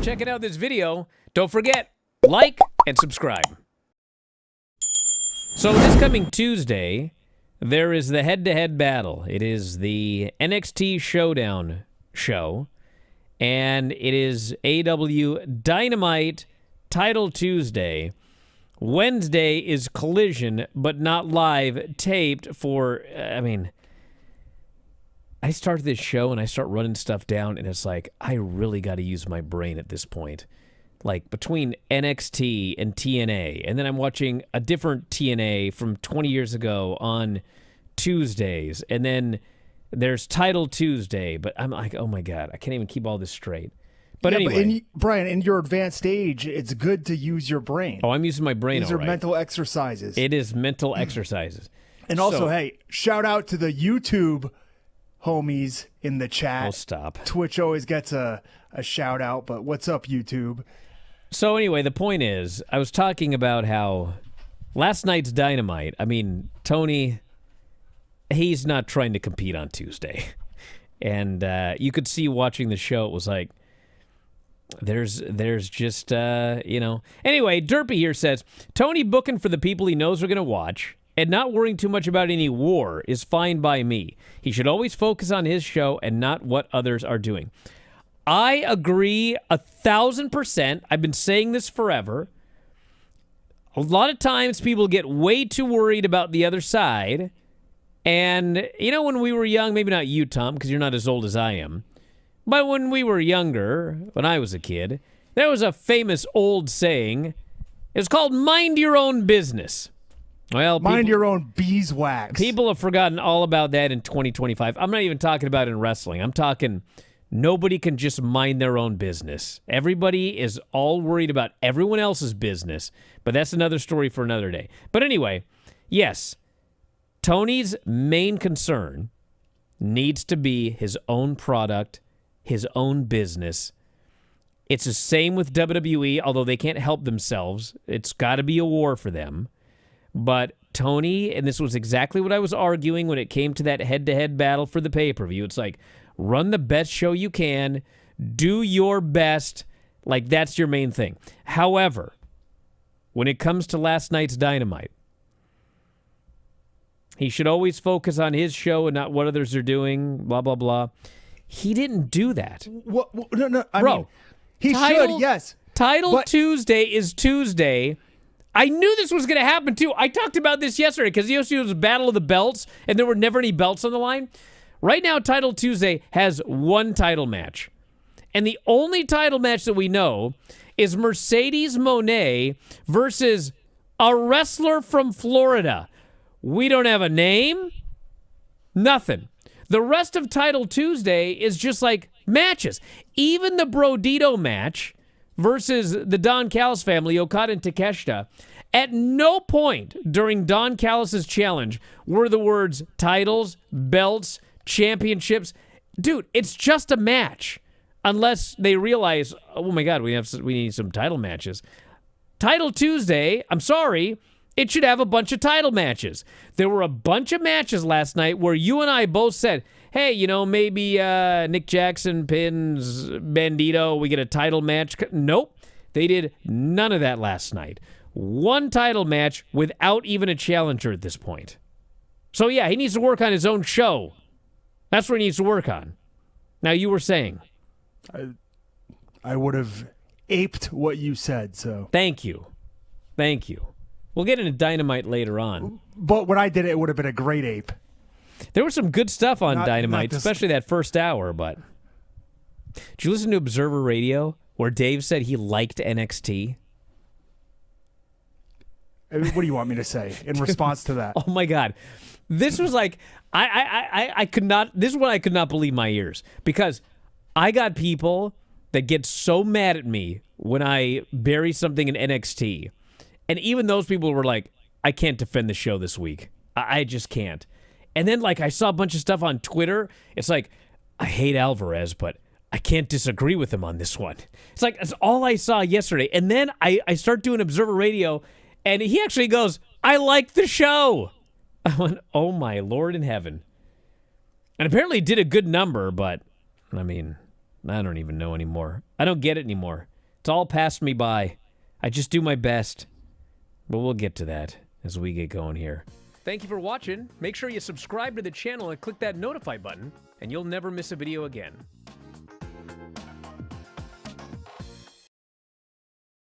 checking out this video. Don't forget, like and subscribe. So this coming Tuesday, there is the head-to-head battle. It is the NXT Showdown show, and it is AEW Dynamite Title Tuesday. Wednesday is Collision, but not live, taped for, I start this show and I start running stuff down, and it's like, I really got to use my brain at this point. Like, between NXT and TNA, and then I'm watching a different TNA from 20 years ago on Tuesdays, and then there's Title Tuesday, but I'm like, oh my God, I can't even keep all this straight. But anyway. Brian, in your advanced age, it's good to use your brain. Oh, I'm using my brain, These are mental exercises. It is mental exercises. And also, hey, shout out to the YouTube homies in the chat. Oh, stop. Twitch always gets a shout out, but what's up, YouTube? So anyway, the point is, I was talking about how last night's Dynamite, Tony, he's not trying to compete on Tuesday. And you could see watching the show, it was like, there's just, Anyway, Derpy here says, Tony booking for the people he knows are going to watch and not worrying too much about any war is fine by me. He should always focus on his show and not what others are doing. I agree 1,000%. I've been saying this forever. A lot of times people get way too worried about the other side. And, when we were young, maybe not you, Tom, because you're not as old as I am, but when we were younger, when I was a kid, there was a famous old saying. It's called mind your own business. Well, mind your own beeswax. People have forgotten all about that in 2025. I'm not even talking about in wrestling. I'm talking nobody can just mind their own business. Everybody is all worried about everyone else's business, but that's another story for another day. But anyway, yes, Tony's main concern needs to be his own product, his own business. It's the same with WWE, although they can't help themselves. It's got to be a war for them. But Tony, and this was exactly what I was arguing when it came to that head-to-head battle for the pay-per-view, it's like, run the best show you can, do your best, like that's your main thing. However, when it comes to last night's Dynamite, he should always focus on his show and not what others are doing, blah, blah, blah. He didn't do that. No, I mean, he should, yes. Title Tuesday is Tuesday. I knew this was going to happen, too. I talked about this yesterday because it was Battle of the Belts, and there were never any belts on the line. Right now, Title Tuesday has one title match. And the only title match that we know is Mercedes Moné versus a wrestler from Florida. We don't have a name. Nothing. The rest of Title Tuesday is just like matches. Even the Brodito match versus the Don Callis family, Okada and Takeshita, at no point during Don Callis' challenge were the words titles, belts, championships. Dude, it's just a match. Unless they realize, oh my God, we need some title matches. Title Tuesday, I'm sorry, it should have a bunch of title matches. There were a bunch of matches last night where you and I both said, hey, maybe Nick Jackson pins Bandito, we get a title match. Nope. They did none of that last night. One title match without even a challenger at this point. So yeah, he needs to work on his own show. That's what he needs to work on. Now, you were saying. I would have aped what you said, so. Thank you. We'll get into Dynamite later on. But when I did it, it would have been a great ape. There was some good stuff on Dynamite, especially that first hour, but... Did you listen to Observer Radio, where Dave said he liked NXT? What do you want me to say in response to that? Oh, my God. This was like... I could not... This is what I could not believe my ears. Because I got people that get so mad at me when I bury something in NXT. And even those people were like, I can't defend the show this week. I just can't. And then, I saw a bunch of stuff on Twitter. It's like, I hate Alvarez, but I can't disagree with him on this one. It's like, that's all I saw yesterday. And then I start doing Observer Radio, and he actually goes, I like the show. I went, oh, my Lord in heaven. And apparently did a good number, but, I don't even know anymore. I don't get it anymore. It's all passed me by. I just do my best. But we'll get to that as we get going here. Thank you for watching. Make sure you subscribe to the channel and click that notify button, and you'll never miss a video again.